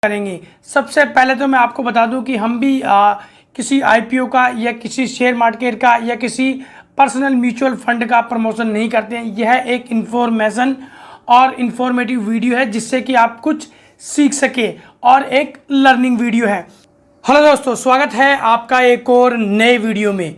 करेंगे। सबसे पहले तो मैं आपको बता दूं कि हम भी किसी आईपीओ का या किसी शेयर मार्केट का या किसी पर्सनल म्यूचुअल फंड का प्रमोशन नहीं करते हैं। यह एक इन्फॉर्मेशन और इन्फॉर्मेटिव वीडियो है जिससे कि आप कुछ सीख सके और एक लर्निंग वीडियो है। हेलो दोस्तों, स्वागत है आपका एक और नए वीडियो में।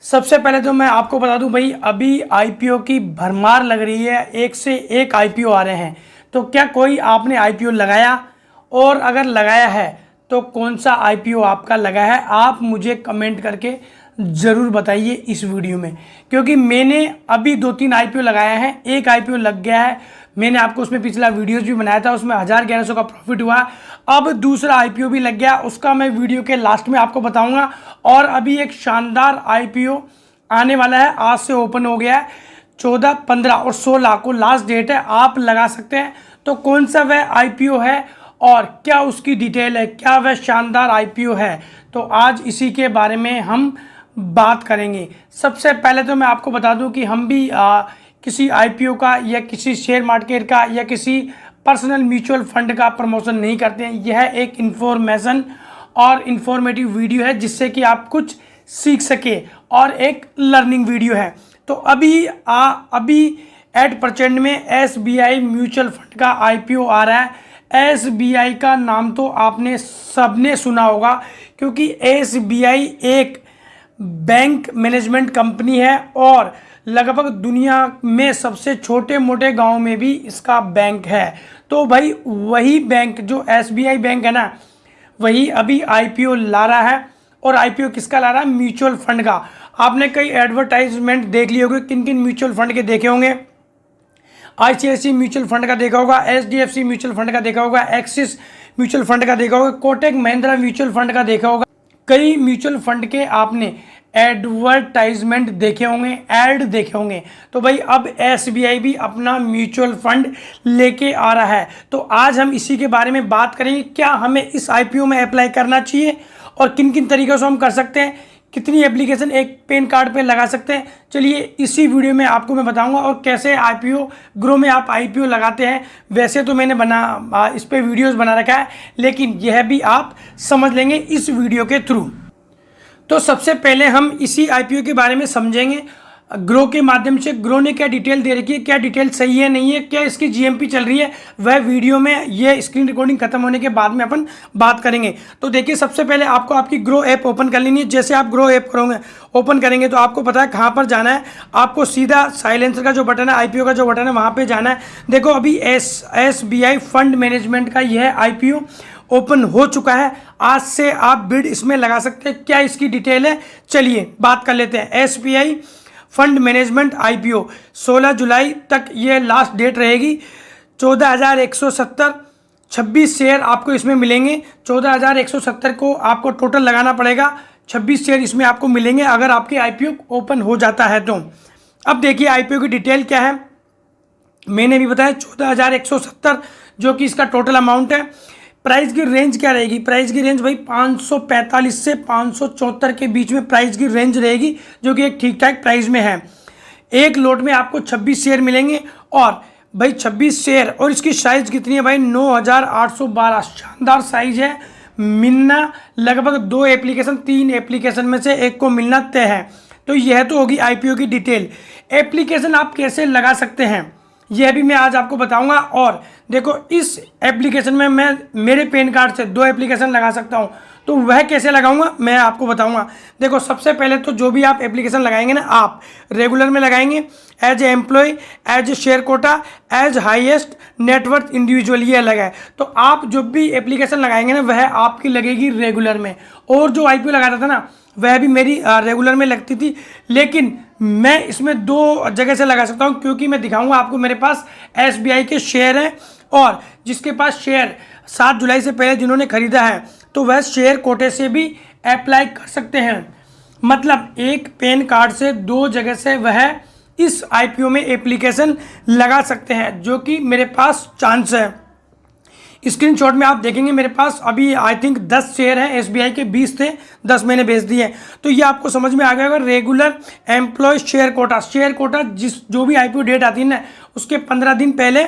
सबसे पहले तो मैं आपको बता दूं भाई, अभी आईपीओ की भरमार लग रही है, एक से एक आईपीओ आ रहे हैं। तो क्या कोई आपने आईपीओ लगाया, और अगर लगाया है तो कौन सा आईपीओ आपका लगा है, आप मुझे कमेंट करके ज़रूर बताइए इस वीडियो में। क्योंकि मैंने अभी 2-3 आईपीओ लगाया है, एक आईपीओ लग गया है, मैंने आपको उसमें पिछला वीडियोस भी बनाया था, उसमें 1100 का प्रॉफिट हुआ। अब दूसरा आईपीओ भी लग गया, उसका मैं वीडियो के लास्ट में आपको बताऊंगा। और अभी एक शानदार आईपीओ आने वाला है, आज से ओपन हो गया है। 14, 15 और 16 को लास्ट डेट है, आप लगा सकते हैं। तो कौन सा वह आईपीओ है और क्या उसकी डिटेल है, क्या वह शानदार आईपीओ है, तो आज इसी के बारे में हम बात करेंगे। सबसे पहले तो मैं आपको बता दूं कि हम भी किसी आईपीओ का या किसी शेयर मार्केट का या किसी पर्सनल म्यूचुअल फंड का प्रमोशन नहीं करते हैं। यह एक इन्फॉर्मेशन और इन्फॉर्मेटिव वीडियो है जिससे कि आप कुछ सीख सके और एक लर्निंग वीडियो है। तो अभी एट परसेंट में एसबीआई म्यूचुअल फंड का आईपीओ आ रहा है। एसबीआई का नाम तो आपने सबने सुना होगा, क्योंकि एसबीआई एक बैंक मैनेजमेंट कंपनी है और लगभग दुनिया में सबसे छोटे मोटे गांव में भी इसका बैंक है। तो भाई वही बैंक जो एसबीआई बैंक है ना, वही अभी आईपीओ ला रहा है। और आईपीओ किसका ला रहा है? म्यूचुअल फंड का। आपने कई एडवर्टाइजमेंट देख लिए होंगे, किन किन म्यूचुअल फंड के देखे होंगे। आईसीआईसी म्यूचुअल फंड का देखा होगा, एचडीएफसी म्यूचुअल फंड का देखा होगा, एक्सिस म्यूचुअल फंड का देखा होगा, कोटक महिंद्रा म्यूचुअल फंड का देखा होगा। कई म्यूचुअल फंड के आपने एडवर्टाइजमेंट देखे होंगे, ऐड देखे होंगे। तो भाई अब एसबीआई भी अपना म्यूचुअल फंड लेके आ रहा है। तो आज हम इसी के बारे में बात करेंगे, क्या हमें इस आईपीओ में अप्लाई करना चाहिए और किन किन तरीक़ों से हम कर सकते हैं, कितनी एप्लीकेशन एक पैन कार्ड पे लगा सकते हैं। चलिए इसी वीडियो में आपको मैं बताऊंगा, और कैसे आईपीओ ग्रो में आप आईपीओ लगाते हैं। वैसे तो मैंने इस पे वीडियोस बना रखा है, लेकिन यह भी आप समझ लेंगे इस वीडियो के थ्रू। तो सबसे पहले हम इसी आईपीओ के बारे में समझेंगे ग्रो के माध्यम से। ग्रो ने क्या डिटेल दे रखी है, क्या डिटेल सही है नहीं है, क्या इसकी जीएमपी चल रही है, वह वीडियो में ये स्क्रीन रिकॉर्डिंग खत्म होने के बाद में अपन बात करेंगे। तो देखिए, सबसे पहले आपको आपकी ग्रो ऐप ओपन कर लेनी है। जैसे आप ग्रो ऐप ओपन करेंगे तो आपको पता है कहाँ पर जाना है। आपको सीधा साइलेंसर का जो बटन है, आईपीओ का जो बटन है, वहाँ पर जाना है। देखो अभी एसबीआई फंड मैनेजमेंट का यह आईपीओ ओपन हो चुका है। आज से आप बिड इसमें लगा सकते हैं। क्या इसकी डिटेल है, चलिए बात कर लेते हैं। एसबीआई फंड मैनेजमेंट आईपीओ 16 जुलाई तक ये लास्ट डेट रहेगी। 14,170 26 शेयर आपको इसमें मिलेंगे। 14,170 को आपको टोटल लगाना पड़ेगा। 26 शेयर इसमें आपको मिलेंगे अगर आपके आईपीओ ओपन हो जाता है तो। अब देखिए आईपीओ की डिटेल क्या है, मैंने भी बताया 14,170 जो कि इसका टोटल अमाउंट है। प्राइस की रेंज क्या रहेगी? प्राइस की रेंज भाई 545 से 574 के बीच में प्राइस की रेंज रहेगी, जो कि एक ठीक ठाक प्राइस में है। एक लोट में आपको 26 शेयर मिलेंगे, और भाई 26 शेयर, और इसकी साइज़ कितनी है भाई? 9,812। शानदार साइज है। मिलना लगभग 2 एप्लीकेशन 3 एप्लीकेशन में से एक को मिलना तय है। तो यह तो होगी आईपीओ की डिटेल। एप्लीकेशन आप कैसे लगा सकते हैं यह भी मैं आज आपको बताऊंगा। और देखो इस एप्लीकेशन में मैं मेरे पैन कार्ड से 2 एप्लीकेशन लगा सकता हूं, तो वह कैसे लगाऊंगा मैं आपको बताऊंगा। देखो सबसे पहले तो जो भी आप एप्लीकेशन लगाएंगे ना, आप रेगुलर में लगाएंगे, as a employ, as a share quota, as highest net worth individual, ये अलग है। तो आप जो भी एप्लीकेशन लगाएंगे ना, वह आपकी लगेगी रेगुलर में। और जो आईपीओ लगाता था ना, वह भी मेरी रेगुलर में लगती थी, लेकिन मैं इसमें 2 जगह से लगा सकता हूं, क्योंकि मैं दिखाऊंगा आपको। मेरे पास एसबीआई के शेयर हैं, और जिसके पास शेयर 7 जुलाई से पहले जिन्होंने खरीदा है, तो वह शेयर कोटे से भी अप्लाई कर सकते हैं। मतलब एक पैन कार्ड से 2 जगह से वह इस आईपीओ में एप्लीकेशन लगा सकते हैं, जो कि मेरे पास चांस है। स्क्रीनशॉट में आप देखेंगे मेरे पास अभी आई थिंक 10 शेयर हैं। एसबीआई के 20 थे, 10 मैंने बेच दिए। तो ये आपको समझ में आ गया होगा। रेगुलर एम्प्लॉय शेयर कोटा जो भी आईपीओ डेट आती है ना, उसके 15 दिन पहले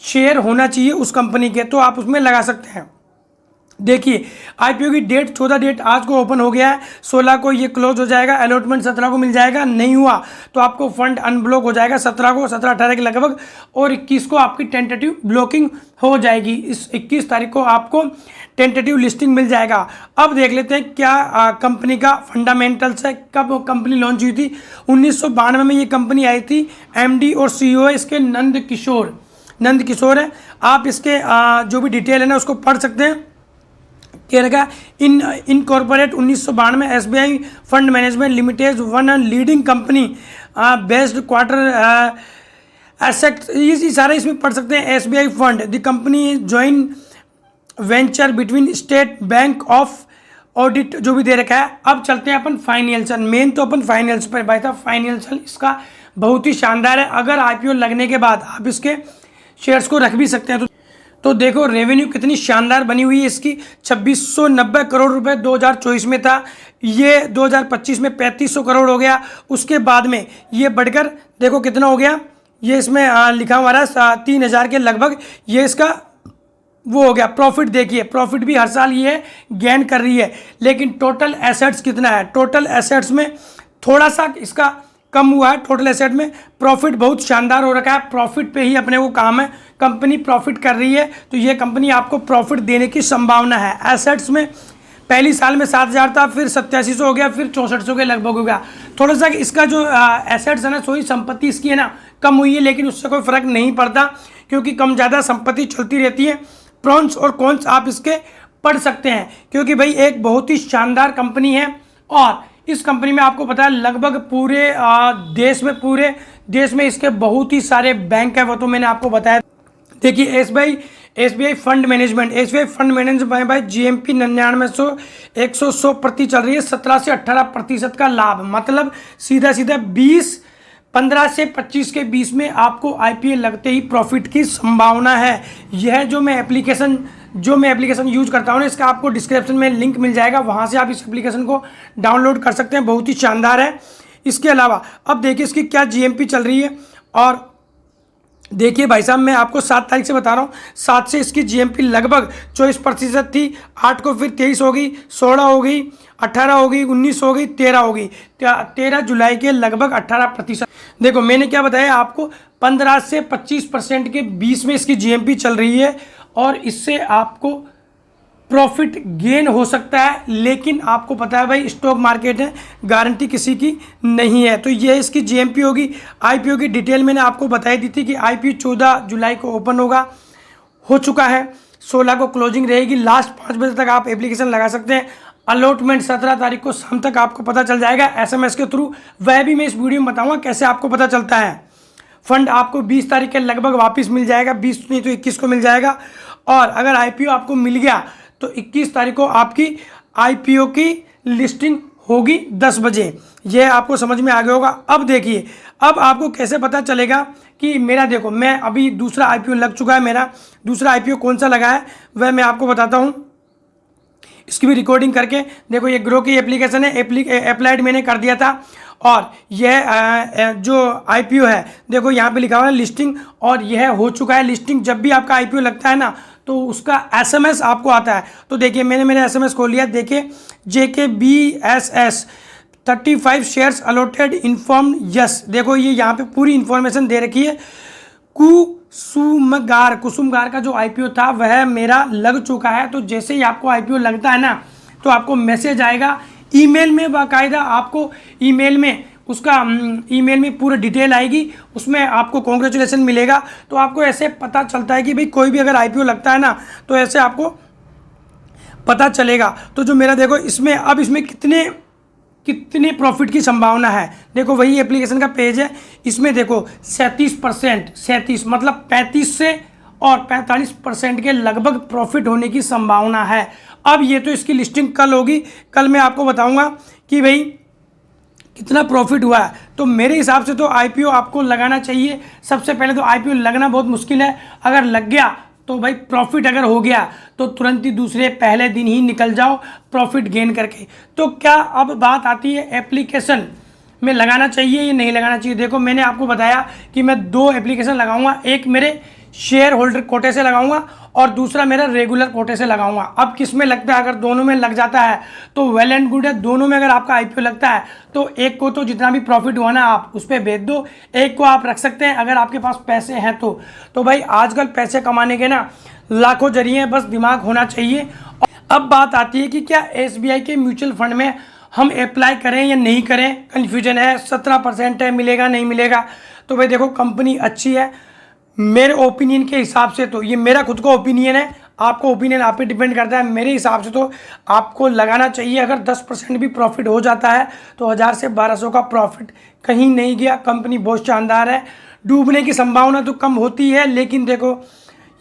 शेयर होना चाहिए उस कंपनी के, तो आप उसमें लगा सकते हैं। देखिए आईपीओ की डेट 14 डेट आज को ओपन हो गया है, 16 को ये क्लोज हो जाएगा, अलॉटमेंट 17 को मिल जाएगा, नहीं हुआ तो आपको फंड अनब्लॉक हो जाएगा 17 को, 17-18 के लगभग, और 21 को आपकी टेंटेटिव ब्लॉकिंग हो जाएगी। इस 21 तारीख को आपको टेंटेटिव लिस्टिंग मिल जाएगा। अब देख लेते हैं क्या कंपनी का फंडामेंटल्स है, कब कंपनी लॉन्च हुई थी। 1992 में ये कंपनी आई थी। एमडी और सीईओ है इसके नंद किशोर है। आप इसके जो भी डिटेल है ना उसको पढ़ सकते हैं। क्या रखा, incorporate 1992 SBI fund management limited one leading company based quarter asset, ये सारे इसमें पढ़ सकते हैं। SBI fund the company join venture between state bank of audit, जो भी दे रखा है। अब चलते हैं अपन फाइनेंशियल, मेन तो अपन फाइनेंस पर भाई साहब, फाइनेंशियल इसका बहुत ही शानदार है। अगर आईपीओ लगने के बाद आप इसके शेयर्स को रख भी सकते हैं तो देखो रेवेन्यू कितनी शानदार बनी हुई है इसकी। 2690 करोड़ रुपए 2024 में था, ये 2025 में 3500 करोड़ हो गया। उसके बाद में ये बढ़कर देखो कितना हो गया, ये इसमें लिखा हुआ रहा 3000 के लगभग, ये इसका वो हो गया। प्रॉफिट देखिए, प्रॉफिट भी हर साल ये गेन कर रही है। लेकिन टोटल एसेट्स कितना है, टोटल एसेट्स में थोड़ा सा इसका कम हुआ है। टोटल एसेट में प्रॉफिट बहुत शानदार हो रखा है, प्रॉफिट पे ही अपने को काम है। कंपनी प्रॉफिट कर रही है तो ये कंपनी आपको प्रॉफिट देने की संभावना है। एसेट्स में पहली साल में 7000 था, फिर 8700 हो गया, फिर 6400 के लगभग हो गया। थोड़ा सा इसका जो एसेट्स है ना, सोई संपत्ति इसकी है ना कम हुई है, लेकिन उससे कोई फर्क नहीं पड़ता क्योंकि कम ज़्यादा संपत्ति चलती रहती है। प्रॉन्स और कॉन्स आप इसके पढ़ सकते हैं क्योंकि भाई एक बहुत ही शानदार कंपनी है। और इस कंपनी में आपको पता है लगभग पूरे देश में इसके बहुत ही सारे बैंक है, वो तो मैंने आपको बताया। देखिए एसबीआई फंड मैनेजमेंट भाई जीएमपी 99 100 प्रति चल रही है, 17 से 18% का लाभ, मतलब सीधा 15 से 25 के बीच में आपको आईपीओ लगते ही प्रॉफिट की संभावना है। यह जो मैं एप्लीकेशन यूज करता हूँ ना, इसका आपको डिस्क्रिप्शन में लिंक मिल जाएगा, वहाँ से आप इस एप्लीकेशन को डाउनलोड कर सकते हैं, बहुत ही शानदार है। इसके अलावा अब देखिए इसकी क्या जीएमपी चल रही है। और देखिए भाई साहब मैं आपको 7 तारीख से बता रहा हूँ, 7 से इसकी जीएमपी लगभग 24% थी, 8 को फिर 23 हो गई, 16 हो गई, 18 हो गई, 19 हो गई, 13 हो गई, 13 जुलाई के लगभग 18%। देखो मैंने क्या बताया आपको, 15 से 25% के बीच में इसकी जीएमपी चल रही है और इससे आपको प्रॉफिट गेन हो सकता है। लेकिन आपको पता है भाई स्टॉक मार्केट है, गारंटी किसी की नहीं है। तो ये इसकी जीएमपी होगी। आईपीओ की डिटेल मैंने आपको बताई दी थी कि आईपीओ 14 जुलाई को ओपन हो चुका है, 16 को क्लोजिंग रहेगी। लास्ट 5 बजे तक आप एप्लीकेशन लगा सकते हैं। अलॉटमेंट 17 तारीख को शाम तक आपको पता चल जाएगा एसएमएस के थ्रू, वह भी मैं इस वीडियो में बताऊँगा कैसे आपको पता चलता है। फंड आपको 20 तारीख के लगभग वापस मिल जाएगा, 20 नहीं तो 21 को मिल जाएगा। और अगर आईपीओ आपको मिल गया तो 21 तारीख को आपकी आईपीओ की लिस्टिंग होगी 10 बजे। ये आपको समझ में आ गया होगा। अब देखिए अब आपको कैसे पता चलेगा कि मेरा, देखो मैं अभी दूसरा आईपीओ लग चुका है, मेरा दूसरा आईपीओ कौन सा लगा है वह मैं आपको बताता हूँ। इसकी भी रिकॉर्डिंग करके देखो, ये ग्रो की एप्लीकेशन है, अप्लाइड मैंने कर दिया था। और यह जो आईपीओ है देखो यहाँ पे लिखा हुआ है लिस्टिंग, और यह हो चुका है लिस्टिंग। जब भी आपका आईपीओ लगता है ना तो उसका एसएमएस आपको आता है। तो देखिए मैंने मेरा एसएमएस खोल लिया, देखिए JKBSS 35 shares allotted inform yes. देखो ये यहाँ पे पूरी इंफॉर्मेशन दे रखी है। कुसुमगार का जो आईपीओ था वह मेरा लग चुका है। तो जैसे ही आपको आईपीओ लगता है ना तो आपको मैसेज आएगा ईमेल में, बाकायदा आपको ईमेल में पूरा डिटेल आएगी, उसमें आपको कॉन्ग्रेचुलेसन मिलेगा। तो आपको ऐसे पता चलता है कि भाई कोई भी अगर आईपीओ लगता है ना तो ऐसे आपको पता चलेगा। तो जो मेरा देखो इसमें कितने प्रॉफिट की संभावना है, देखो वही एप्लीकेशन का पेज है। इसमें देखो 37% मतलब 35 से और 45% के लगभग प्रॉफिट होने की संभावना है। अब ये तो इसकी लिस्टिंग कल होगी, कल मैं आपको बताऊंगा कि भाई कितना प्रॉफिट हुआ है। तो मेरे हिसाब से तो आईपीओ आपको लगाना चाहिए। सबसे पहले तो आईपीओ लगना बहुत मुश्किल है, अगर लग गया तो भाई प्रॉफिट अगर हो गया तो तुरंत ही पहले दिन ही निकल जाओ प्रॉफिट गेन करके। तो क्या अब बात आती है एप्लीकेशन में लगाना चाहिए या नहीं लगाना चाहिए। देखो मैंने आपको बताया कि मैं 2 एप्लीकेशन लगाऊंगा, एक मेरे शेयर होल्डर कोटे से लगाऊंगा और दूसरा मेरा रेगुलर कोटे से लगाऊंगा। अब किस में लगता है, अगर दोनों में लग जाता है तो वेल एंड गुड है। दोनों में अगर आपका आईपीओ लगता है तो एक को तो जितना भी प्रॉफिट हुआ ना आप उस पर बेच दो, एक को आप रख सकते हैं अगर आपके पास पैसे हैं तो भाई आजकल पैसे कमाने के ना लाखों जरिए हैं, बस दिमाग होना चाहिए। अब बात आती है कि क्या एसबीआई के म्यूचुअल फंड में हम अप्लाई करें या नहीं करें। कन्फ्यूजन है, 17% है, मिलेगा नहीं मिलेगा। तो भाई देखो, कंपनी अच्छी है मेरे ओपिनियन के हिसाब से, तो ये मेरा खुद का ओपिनियन है, आपको ओपिनियन आप पे डिपेंड करता है। मेरे हिसाब से तो आपको लगाना चाहिए। अगर 10% भी प्रॉफिट हो जाता है तो 1000 से 1200 का प्रॉफिट कहीं नहीं गया। कंपनी बहुत शानदार है, डूबने की संभावना तो कम होती है, लेकिन देखो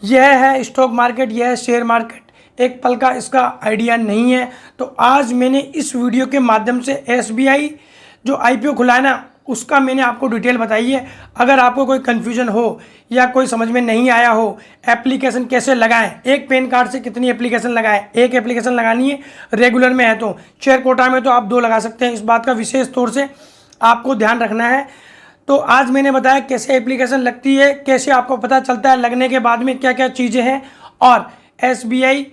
यह है स्टॉक मार्केट, यह है शेयर मार्केट, एक पल का इसका आइडिया नहीं है। तो आज मैंने इस वीडियो के माध्यम से एसबीआई जो आईपीओ खुला है ना उसका मैंने आपको डिटेल बताई है। अगर आपको कोई कन्फ्यूजन हो या कोई समझ में नहीं आया हो, एप्लीकेशन कैसे लगाएं, एक पैन कार्ड से कितनी एप्लीकेशन लगाएं, एक एप्लीकेशन लगानी है, रेगुलर में है तो, शेयर कोटा में तो आप 2 लगा सकते हैं, इस बात का विशेष तौर से आपको ध्यान रखना है। तो आज मैंने बताया कैसे एप्लीकेशन लगती है, कैसे आपको पता चलता है लगने के बाद में क्या क्या चीज़ें हैं, और एसबीआई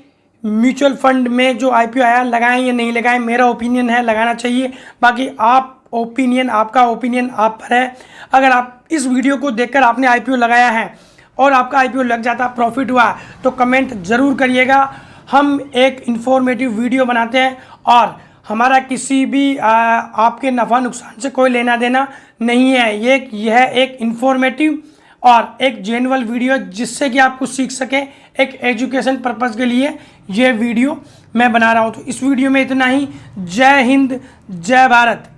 म्यूचुअल फंड में जो आईपीओ आया लगाएं या नहीं लगाएं। मेरा ओपिनियन है लगाना चाहिए, बाकी आपका ओपिनियन आप पर है। अगर आप इस वीडियो को देखकर आपने आईपीओ लगाया है और आपका आईपीओ लग जाता, प्रॉफिट हुआ, तो कमेंट ज़रूर करिएगा। हम एक इन्फॉर्मेटिव वीडियो बनाते हैं और हमारा किसी भी आपके नफ़ा नुकसान से कोई लेना देना नहीं है। यह एक इन्फॉर्मेटिव और एक जेन्युइन वीडियो जिससे कि आप कुछ सीख सकें, एक एजुकेशन पर्पज़ के लिए ये वीडियो मैं बना रहा हूँ। तो इस वीडियो में इतना ही। जय हिंद, जय भारत।